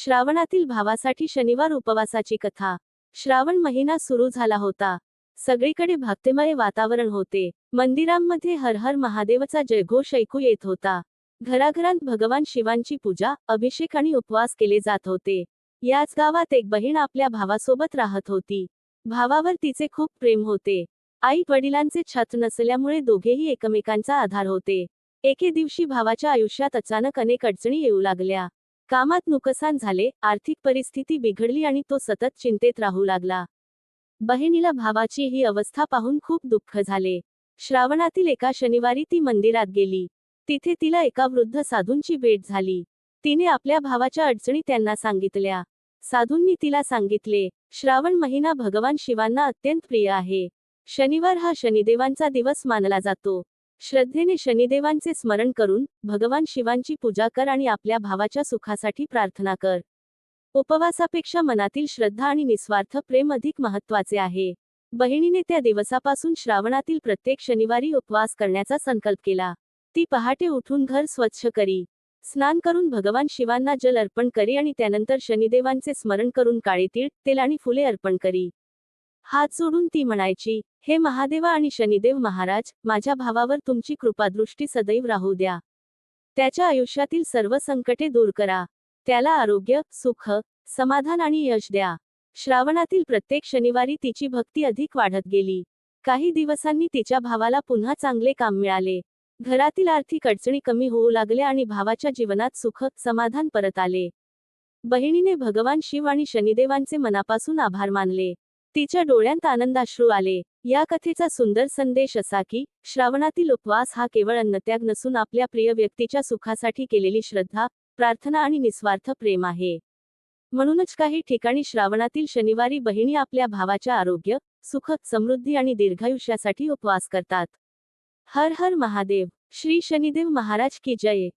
श्रावणातील भावासाठी शनिवार उपवासाची कथा। श्रावण महिना सुरू झाला होता। सगळीकडे भक्तिमय वातावरण होते। मंदिरांमध्ये हर हर महादेवचा जयघोष ऐकू येत होता। घराघरांत भगवान शिवांची पूजा, अभिषेक आणि उपवास केले जात होते। याच गावात एक बहीण आपल्या भावासोबत राहत होती। भावावर तिचे खूप प्रेम होते। आई वडिलांचे छत्र नसल्यामुळे दोघेही एकमेकांचा आधार होते। एके दिवशी भावाच्या आयुष्यात अचानक अनेक अडचणी येऊ लागल्या। कामात नुकसान झाले, आर्थिक परिस्थिती बिघडली आणि तो सतत चिंतेत राहू लागला। बहिणीला भावाची ही अवस्था पाहून खूप दुःख झाले। श्रावणातील एका शनिवारी ती मंदिरात गेली। तिथे तिला एका वृद्ध साधूंची भेट झाली। तिने आपल्या भावाच्या अडचणी त्यांना सांगितल्या। साधूंनी तिला सांगितले, श्रावण महिना भगवान शिवांना अत्यंत प्रिय आहे। शनिवार हा शनिदेवांचा दिवस मानला जातो। श्रद्धेने शनिदेवांचे स्मरण करून भगवान शिवांची पूजा कर आणि आपल्या भावाच्या सुखासाठी प्रार्थना कर। उपवासापेक्षा मनातील श्रद्धा आणि निस्वार्थ प्रेम अधिक महत्त्वाचे आहे। बहिणीने त्या दिवसापासून श्रावणातील प्रत्येक शनिवारी उपवास करण्याचा संकल्प केला। ती पहाटे उठून घर स्वच्छ करी, स्नान करून भगवान शिवांना जल अर्पण करी आणि त्यानंतर शनिदेवांचे स्मरण करून काळे तीळ, तेल आणि फुले अर्पण करी। हात जोडून ती म्हणायची, हे महादेवा आणि शनिदेव महाराज, माझ्या भावावर तुमची कृपादृष्टी सदैव राहू द्या। त्याच्या आयुष्यातील सर्व संकटे दूर करा। त्याला आरोग्य, सुख, समाधान आणि यश द्या। श्रावणातील प्रत्येक शनिवारी तिची भक्ती अधिक वाढत गेली। काही दिवसांनी तिच्या भावाला पुन्हा चांगले काम मिळाले। घरातील आर्थिक अडचणी कमी होऊ लागल्या आणि भावाच्या जीवनात सुख, समाधान परत आले। बहिणीने भगवान शिव आणि शनिदेवांचे मनापासून आभार मानले। तिच्या डोळ्यांत आनंदाश्रू आले। या कथेचा सुंदर संदेश असा की, श्रावणातील उपवास हा केवळ अन्नत्याग नसून आपल्या प्रिय व्यक्तीच्या सुखासाठी केलेली श्रद्धा, प्रार्थना आणि निस्वार्थ प्रेम आहे। म्हणूनच काही ठिकाणी श्रावणातील शनिवारी बहिणी आपल्या भावाच्या आरोग्य, सुख, समृद्धी आणि दीर्घायुष्यासाठी उपवास करतात। हर हर महादेव। श्री शनिदेव महाराज की जय।